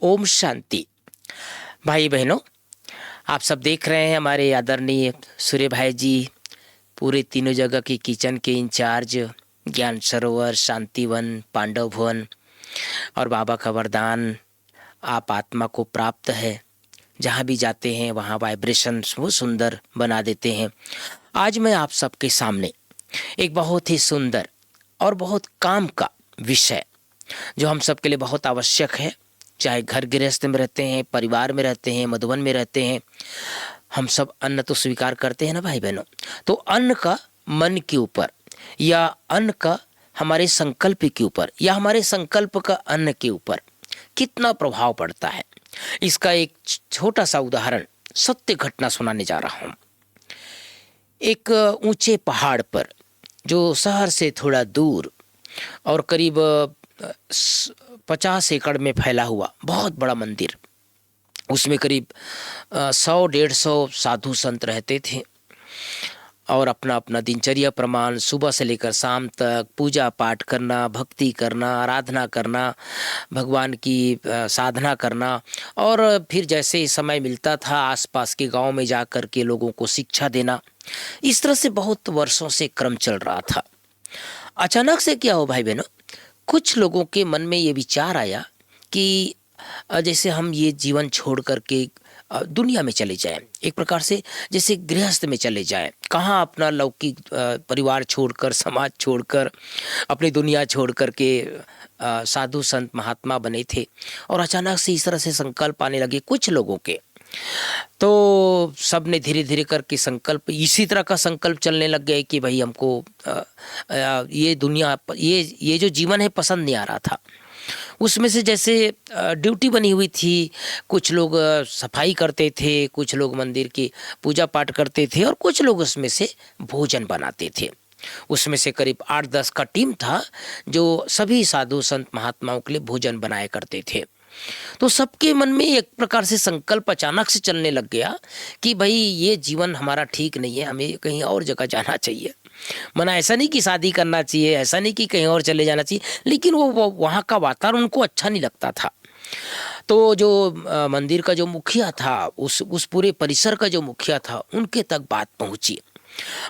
ओम शांति। भाई बहनों, आप सब देख रहे हैं हमारे आदरणीय सूर्य भाई जी पूरे तीनों जगह की किचन के इंचार्ज, ज्ञान सरोवर, शांतिवन, पांडव भवन और बाबा का वरदान आप आत्मा को प्राप्त है। जहाँ भी जाते हैं वहाँ वाइब्रेशन वो सुंदर बना देते हैं। आज मैं आप सबके सामने एक बहुत ही सुंदर और बहुत काम का विषय जो हम सब के लिए बहुत आवश्यक है, चाहे घर गृहस्थ में रहते हैं, परिवार में रहते हैं, मधुबन में रहते हैं, हम सब अन्न तो स्वीकार करते हैं ना भाई बहनों। तो अन्न का मन के ऊपर या अन्न का हमारे संकल्प के ऊपर या हमारे संकल्प का अन्न के ऊपर कितना प्रभाव पड़ता है, इसका एक छोटा सा उदाहरण सत्य घटना सुनाने जा रहा हूँ। एक ऊंचे पहाड़ पर जो शहर से थोड़ा दूर और करीब 50 एकड़ में फैला हुआ बहुत बड़ा मंदिर, उसमें करीब 100-150 साधु संत रहते थे और अपना अपना दिनचर्या प्रमाण सुबह से लेकर शाम तक पूजा पाठ करना, भक्ति करना, आराधना करना, भगवान की साधना करना और फिर जैसे ही समय मिलता था आसपास के गांव में जा कर के लोगों को शिक्षा देना। इस तरह से बहुत वर्षों से क्रम चल रहा था। अचानक से क्या हो भाई बहनों, कुछ लोगों के मन में ये विचार आया कि जैसे हम ये जीवन छोड़ करके दुनिया में चले जाएं, एक प्रकार से जैसे गृहस्थ में चले जाएं। कहाँ अपना लौकिक परिवार छोड़कर, समाज छोड़कर, अपनी दुनिया छोड़ करके साधु संत महात्मा बने थे और अचानक से इस तरह से संकल्प आने लगे कुछ लोगों के। तो सब ने धीरे धीरे करके संकल्प, इसी तरह का संकल्प चलने लग गए कि भाई हमको ये दुनिया, ये जो जीवन है पसंद नहीं आ रहा था। उसमें से जैसे ड्यूटी बनी हुई थी, कुछ लोग सफाई करते थे, कुछ लोग मंदिर की पूजा पाठ करते थे और कुछ लोग उसमें से भोजन बनाते थे। उसमें से करीब 8-10 का टीम था जो सभी साधु संत महात्माओं के लिए भोजन बनाया करते थे। तो सबके मन में एक प्रकार से संकल्प अचानक से चलने लग गया कि भाई ये जीवन हमारा ठीक नहीं है, हमें कहीं और जगह जाना चाहिए। मना ऐसा नहीं कि शादी करना चाहिए, ऐसा नहीं कि कहीं और चले जाना चाहिए, लेकिन वो वहाँ का वातावरण उनको अच्छा नहीं लगता था। तो जो मंदिर का जो मुखिया था, उस पूरे परिसर का जो मुखिया था, उनके तक बात पहुँची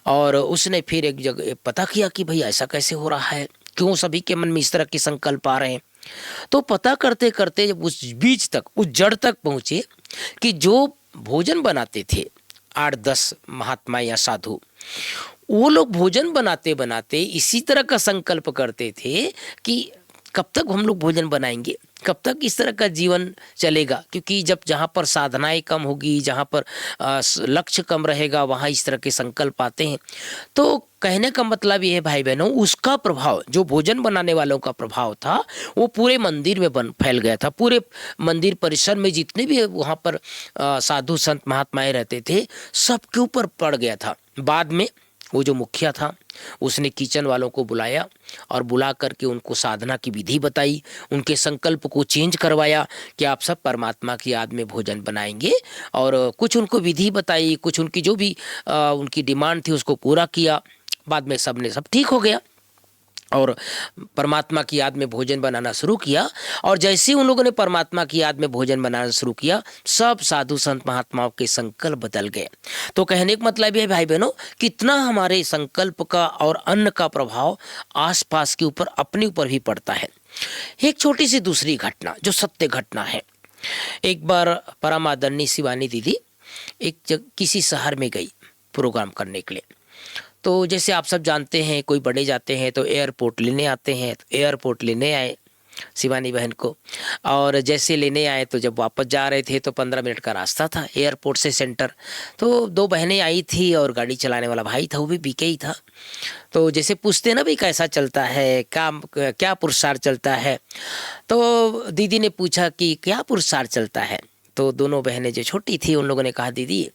और उसने फिर एक जगह पता किया कि भाई ऐसा कैसे हो रहा है, क्यों सभी के मन में इस तरह के संकल्प आ रहे हैं। तो पता करते करते जब उस बीज तक, उस जड़ तक पहुँचे कि जो भोजन बनाते थे 8-10 महात्मा या साधु, वो लोग भोजन बनाते बनाते इसी तरह का संकल्प करते थे कि कब तक हम लोग भोजन बनाएंगे, कब तक इस तरह का जीवन चलेगा। क्योंकि जब जहाँ पर साधनाएं कम होगी, जहाँ पर लक्ष्य कम रहेगा, वहाँ इस तरह के संकल्प आते हैं। तो कहने का मतलब ये है भाई बहनों, उसका प्रभाव, जो भोजन बनाने वालों का प्रभाव था, वो पूरे मंदिर में फैल गया था। पूरे मंदिर परिसर में जितने भी वहाँ पर साधु संत महात्माएं रहते थे, सबके ऊपर पड़ गया था। बाद में वो जो मुखिया था उसने किचन वालों को बुलाया और बुला करके उनको साधना की विधि बताई, उनके संकल्प को चेंज करवाया कि आप सब परमात्मा की याद में भोजन बनाएंगे और कुछ उनको विधि बताई, कुछ उनकी जो भी उनकी डिमांड थी उसको पूरा किया। बाद में सब ठीक हो गया और परमात्मा की याद में भोजन बनाना शुरू किया। और जैसे ही उन लोगों ने परमात्मा की याद में भोजन बनाना शुरू किया, सब साधु संत महात्माओं के संकल्प बदल गए। तो कहने का मतलब यह है भाई बहनों, कितना हमारे संकल्प का और अन्न का प्रभाव आसपास के ऊपर, अपने ऊपर भी पड़ता है। एक छोटी सी दूसरी घटना जो सत्य घटना है। एक बार परम आदरणीय शिवानी दीदी किसी शहर में गई प्रोग्राम करने के लिए। तो जैसे आप सब जानते हैं, कोई बड़े जाते हैं तो एयरपोर्ट लेने आते हैं, तो एयरपोर्ट लेने आए शिवानी बहन को। और जैसे लेने आए तो जब वापस जा रहे थे तो 15 मिनट का रास्ता था एयरपोर्ट से सेंटर। तो 2 बहनें आई थी और गाड़ी चलाने वाला भाई था, वो भी पीके ही था। तो जैसे पूछते ना भाई कैसा चलता है, क्या पुरस्कार चलता है, तो दीदी ने पूछा कि क्या पुरस्कार चलता है। तो दोनों बहनें जो छोटी थी उन लोगों ने कहा दीदी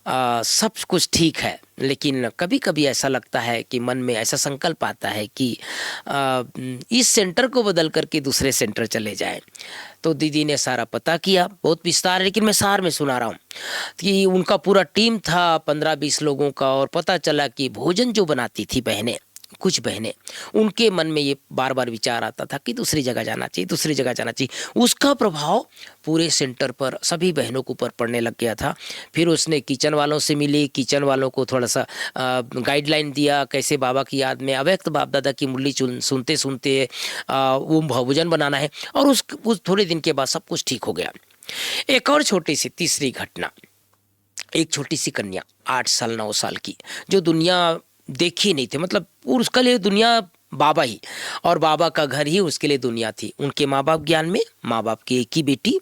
सब कुछ ठीक है, लेकिन कभी कभी ऐसा लगता है कि मन में ऐसा संकल्प आता है कि इस सेंटर को बदल करके दूसरे सेंटर चले जाएं। तो दीदी ने सारा पता किया, बहुत विस्तार, लेकिन मैं सार में सुना रहा हूँ कि उनका पूरा टीम था 15-20 लोगों का। और पता चला कि भोजन जो बनाती थी बहनें, कुछ बहनें, उनके मन में ये बार बार विचार आता था कि दूसरी जगह जाना चाहिए, दूसरी जगह जाना चाहिए। उसका प्रभाव पूरे सेंटर पर सभी बहनों के ऊपर पड़ने लग गया था। फिर उसने किचन वालों से मिली, किचन वालों को थोड़ा सा गाइडलाइन दिया कैसे बाबा की याद में अव्यक्त बाप दादा की मुरली सुनते सुनते वो भोजन बनाना है। और उस थोड़े दिन के बाद सब कुछ ठीक हो गया। एक और छोटी सी तीसरी घटना, एक छोटी सी कन्या 8 साल 9 साल की, जो दुनिया देखी नहीं थी, मतलब उसके लिए दुनिया बाबा ही, और बाबा का घर ही उसके लिए दुनिया थी। उनके माँ बाप ज्ञान में, माँ बाप की एक ही बेटी,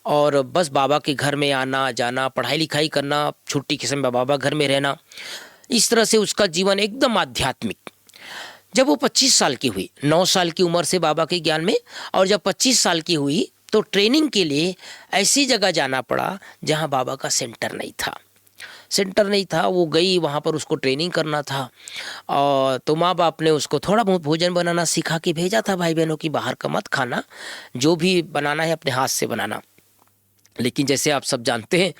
और बस बाबा के घर में आना जाना, पढ़ाई लिखाई करना, छुट्टी के समय बाबा घर में रहना, इस तरह से उसका जीवन एकदम आध्यात्मिक। जब वो 25 साल की हुई, 9 साल की उम्र से बाबा के ज्ञान में, और जब 25 साल की हुई तो ट्रेनिंग के लिए ऐसी जगह जाना पड़ा जहां बाबा का सेंटर नहीं था। सेंटर नहीं था, वो गई वहाँ पर, उसको ट्रेनिंग करना था। और तो माँ बाप ने उसको थोड़ा बहुत भोजन बनाना सिखा के भेजा था, भाई बहनों की बाहर का मत खाना, जो भी बनाना है अपने हाथ से बनाना। लेकिन जैसे आप सब जानते हैं,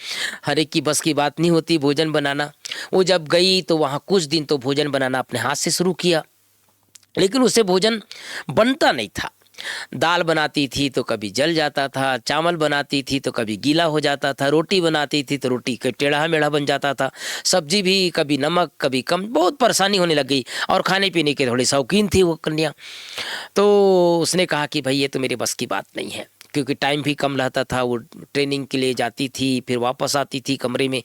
हर एक की बस की बात नहीं होती भोजन बनाना। वो जब गई तो वहाँ कुछ दिन तो भोजन बनाना अपने हाथ से शुरू किया, लेकिन उससे भोजन बनता नहीं था। दाल बनाती थी तो कभी जल जाता था, चावल बनाती थी तो कभी गीला हो जाता था, रोटी बनाती थी तो रोटी का टेढ़ा मेढ़ा बन जाता था, सब्जी भी कभी नमक कभी कम, बहुत परेशानी होने लग गई। और खाने पीने के थोड़ी शौकीन थी वो कन्या। तो उसने कहा कि भाई ये तो मेरे बस की बात नहीं है, क्योंकि टाइम भी कम रहता था, वो ट्रेनिंग के लिए जाती थी फिर वापस आती थी कमरे में।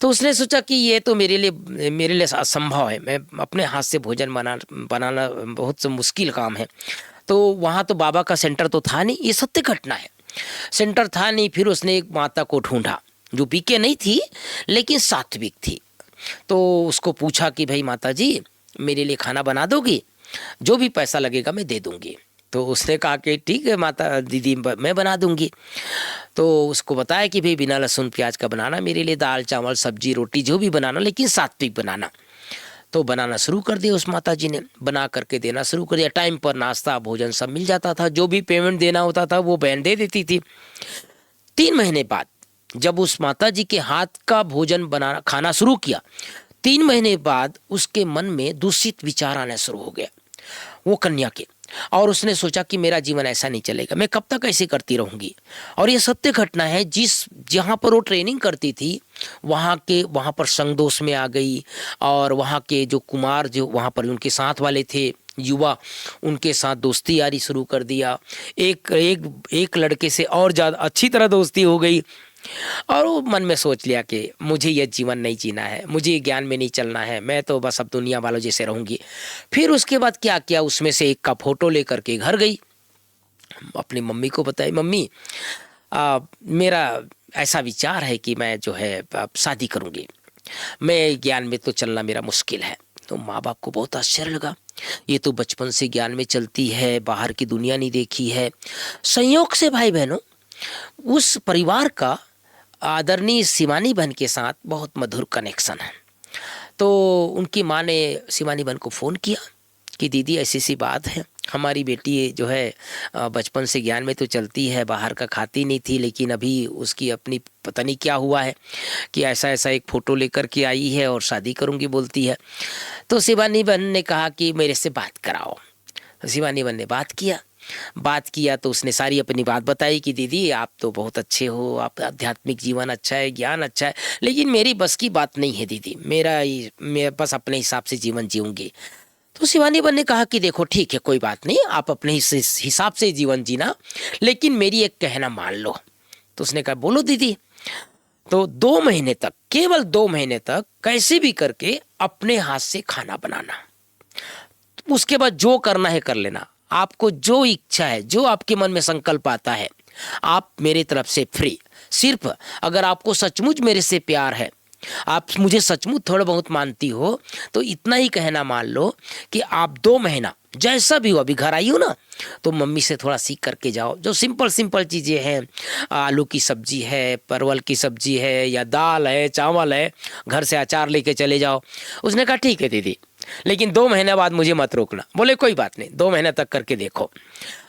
तो उसने सोचा कि ये तो मेरे लिए असंभव है, मैं अपने हाथ से भोजन बनाना बहुत मुश्किल काम है। तो वहाँ तो बाबा का सेंटर तो था नहीं, ये सत्य घटना है, सेंटर था नहीं। फिर उसने एक माता को ढूंढा जो बीके नहीं थी लेकिन सात्विक थी। तो उसको पूछा कि भाई माता जी मेरे लिए खाना बना दोगी, जो भी पैसा लगेगा मैं दे दूंगी। तो उसने कहा कि ठीक है माता दीदी मैं बना दूंगी। तो उसको बताया कि भाई बिना लहसुन प्याज का बनाना, मेरे लिए दाल चावल सब्जी रोटी जो भी बनाना, लेकिन सात्विक बनाना। तो बनाना शुरू कर दिया उस माता जी ने, बना करके देना शुरू कर दिया। टाइम पर नाश्ता भोजन सब मिल जाता था, जो भी पेमेंट देना होता था वो बहन दे देती थी। 3 महीने बाद जब उस माता जी के हाथ का भोजन बनाना खाना शुरू किया, 3 महीने बाद उसके मन में दूषित विचार आना शुरू हो गया वो कन्या के। और उसने सोचा कि मेरा जीवन ऐसा नहीं चलेगा, मैं कब तक ऐसे करती रहूंगी। और ये सत्य घटना है, जहाँ पर वो ट्रेनिंग करती थी वहाँ पर संग दोष में आ गई। और वहाँ के जो कुमार जो वहाँ पर उनके साथ वाले थे युवा, उनके साथ दोस्ती यारी शुरू कर दिया। एक लड़के से और ज़्यादा अच्छी तरह दोस्ती हो गई। और वो मन में सोच लिया कि मुझे यह जीवन नहीं जीना है, मुझे ज्ञान में नहीं चलना है, मैं तो बस अब दुनिया वालों जैसे रहूंगी। फिर उसके बाद क्या किया, उसमें से एक का फोटो लेकर के घर गई, अपनी मम्मी को बताई, मम्मी मेरा ऐसा विचार है कि मैं जो है अब शादी करूंगी, मैं ज्ञान में तो चलना मेरा मुश्किल है। तो माँ बाप को बहुत आश्चर्य लगा, ये तो बचपन से ज्ञान में चलती है, बाहर की दुनिया नहीं देखी है। संयोग से भाई बहनों उस परिवार का आदरणीय शिवानी बहन के साथ बहुत मधुर कनेक्शन है। तो उनकी माँ ने शिवानी बहन को फ़ोन किया कि दीदी ऐसी सी बात है, हमारी बेटी जो है बचपन से ज्ञान में तो चलती है, बाहर का खाती नहीं थी, लेकिन अभी उसकी अपनी पता नहीं क्या हुआ है कि ऐसा ऐसा एक फ़ोटो लेकर के आई है और शादी करूँगी बोलती है। तो शिवानी बहन ने कहा कि मेरे से बात कराओ। तो शिवानी बहन ने बात किया तो उसने सारी अपनी बात बताई कि दीदी आप तो बहुत अच्छे हो, आप आध्यात्मिक जीवन अच्छा है, ज्ञान अच्छा है, लेकिन मेरी बस की बात नहीं है दीदी, मैं बस अपने हिसाब से जीवन जीऊँगी। तो शिवानी बहन ने कहा कि देखो ठीक है कोई बात नहीं, आप अपने हिसाब से जीवन जीना, लेकिन मेरी एक कहना मान लो। तो उसने कहा बोलो दीदी। तो 2 महीने तक, केवल 2 महीने तक कैसे भी करके अपने हाथ से खाना बनाना, उसके बाद जो करना है कर लेना, आपको जो इच्छा है, जो आपके मन में संकल्प आता है, आप मेरी तरफ से फ्री। सिर्फ अगर आपको सचमुच मेरे से प्यार है, आप मुझे सचमुच थोड़ा बहुत मानती हो, तो इतना ही कहना मान लो कि आप 2 महीना जैसा भी हो, अभी घर आई हो ना तो मम्मी से थोड़ा सीख करके जाओ, जो सिंपल चीज़ें हैं, आलू की सब्जी है, परवल की सब्जी है, या दाल है, चावल है, घर से अचार लेके चले जाओ। उसने कहा ठीक है दीदी, लेकिन 2 महीने बाद मुझे मत रोकना। बोले कोई बात नहीं, 2 महीने तक करके देखो।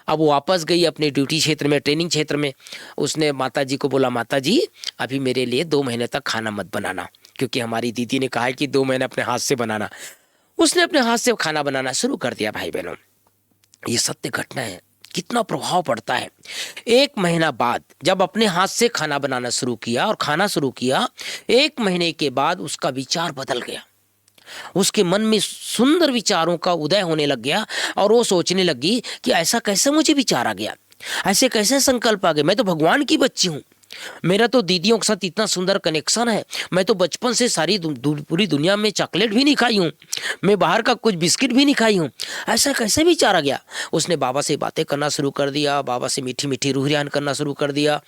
अब वो वापस गई अपने ड्यूटी क्षेत्र में, ट्रेनिंग क्षेत्र में। उसने माता जी को बोला, माता जी अभी मेरे लिए 2 महीने तक खाना मत बनाना, क्योंकि हमारी दीदी ने कहा है कि 2 महीने अपने हाथ से बनाना। उसने अपने हाथ से खाना बनाना शुरू कर दिया। भाई बहनों, ये सत्य घटना है, कितना प्रभाव पड़ता है। 1 महीना बाद जब अपने हाथ से खाना बनाना शुरू किया और खाना शुरू किया, 1 महीने के बाद उसका विचार बदल गया। उसके मन में सुंदर विचारों का उदय होने लग गया और वो सोचने लगी कि ऐसा कैसे मुझे विचार आ गया, ऐसे कैसे संकल्प आ गए। मैं तो भगवान की बच्ची हूँ, मेरा तो दीदियों के साथ इतना सुंदर कनेक्शन है, मैं तो बचपन से सारी पूरी दुनिया में चॉकलेट भी नहीं खाई हूँ, मैं बाहर का कुछ बिस्किट भी नहीं खाई हूँ, ऐसा कैसे विचार आ गया। उसने बाबा से बातें करना शुरू कर दिया, बाबा से मीठी मीठी रूहरियान करना शुरू कर दिया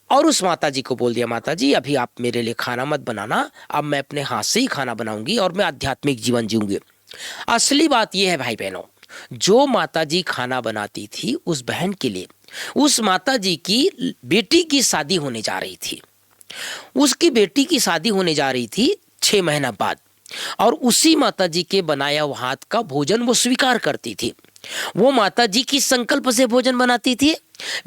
और उस माता जी को बोल दिया, माता जी अभी आप मेरे लिए खाना मत बनाना, अब मैं अपने हाथ से ही खाना बनाऊंगी और मैं आध्यात्मिक जीवन जीऊंगी। असली बात यह है भाई बहनों, जो माता जी खाना बनाती थी उस बहन के लिए, उस माता जी की बेटी की शादी होने जा रही थी, उसकी बेटी की शादी होने जा रही थी 6 महीना बाद, और उसी माता जी के बनाया हुआ हाथ का भोजन वो स्वीकार करती थी। वो माता जी की संकल्प से भोजन बनाती थी,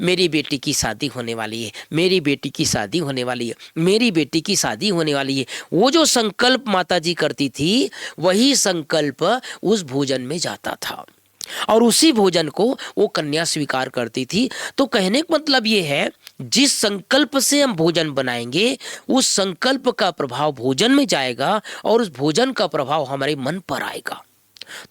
मेरी बेटी की शादी होने वाली है, मेरी बेटी की शादी होने वाली है, मेरी बेटी की शादी होने वाली है। वो जो संकल्प माता जी करती थी, वही संकल्प उस भोजन में जाता था और उसी भोजन को वो कन्या स्वीकार करती थी। तो कहने का मतलब ये है, जिस संकल्प से हम भोजन बनाएंगे उस संकल्प का प्रभाव भोजन में जाएगा और उस भोजन का प्रभाव हमारे मन पर आएगा।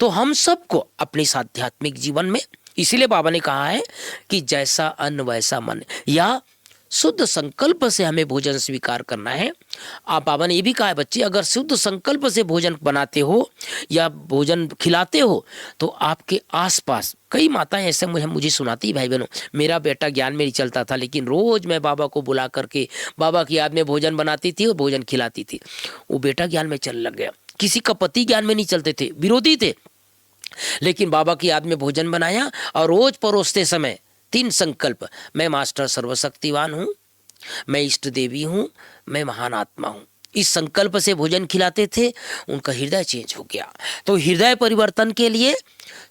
तो हम सबको अपने आध्यात्मिक जीवन में, इसीलिए बाबा ने कहा है कि जैसा अन्न वैसा मन, या शुद्ध संकल्प से हमें भोजन स्वीकार करना है। आप बाबा ने ये भी कहा है, बच्चे अगर शुद्ध संकल्प से भोजन बनाते हो या भोजन खिलाते हो तो आपके आसपास कई माताएं ऐसे मुझे सुनाती, भाई बहनों मेरा बेटा ज्ञान में नहीं चलता था, लेकिन रोज मैं बाबा को बुला करके बाबा की याद में भोजन बनाती थी और भोजन खिलाती थी। वो बेटा ज्ञान में चलने लग गया। किसी का पति ज्ञान में नहीं चलते थे, विरोधी थे, लेकिन बाबा की याद में भोजन बनाया और रोज परोसते समय 3 संकल्प, मैं मास्टर सर्वशक्तिवान हूँ, मैं इष्ट देवी हूँ, मैं महान आत्मा हूँ, इस संकल्प से भोजन खिलाते थे। उनका हृदय चेंज हो गया। तो हृदय परिवर्तन के लिए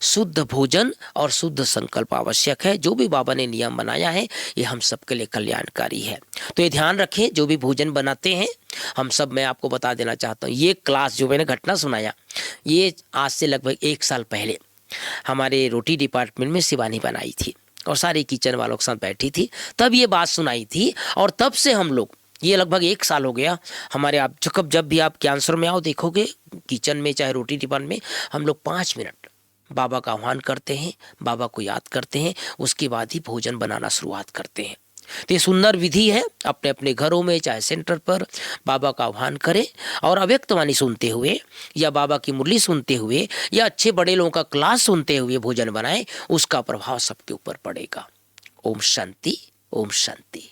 शुद्ध भोजन और शुद्ध संकल्प आवश्यक है। जो भी बाबा ने नियम बनाया है ये हम सबके लिए कल्याणकारी है। तो ये ध्यान रखें, जो भी भोजन बनाते हैं हम सब, मैं आपको बता देना चाहता हूँ, ये क्लास जो मैंने घटना सुनाया, ये आज से लगभग 1 साल पहले हमारे रोटी डिपार्टमेंट में शिवानी बनाई थी और सारे किचन वालों के साथ बैठी थी, तब ये बात सुनाई थी। और तब से हम लोग, ये लगभग 1 साल हो गया हमारे, आप जब भी आप कैंसर में आओ देखोगे किचन में चाहे रोटी डिपार्टमेंट में, हम लोग 5 मिनट बाबा का आह्वान करते हैं, बाबा को याद करते हैं, उसके बाद ही भोजन बनाना शुरुआत करते हैं। तो ये सुंदर विधि है, अपने अपने घरों में चाहे सेंटर पर बाबा का आह्वान करें और अव्यक्त वाणी सुनते हुए या बाबा की मुरली सुनते हुए या अच्छे बड़े लोगों का क्लास सुनते हुए भोजन बनाएं, उसका प्रभाव सबके ऊपर पड़ेगा। ओम शांति, ओम शांति।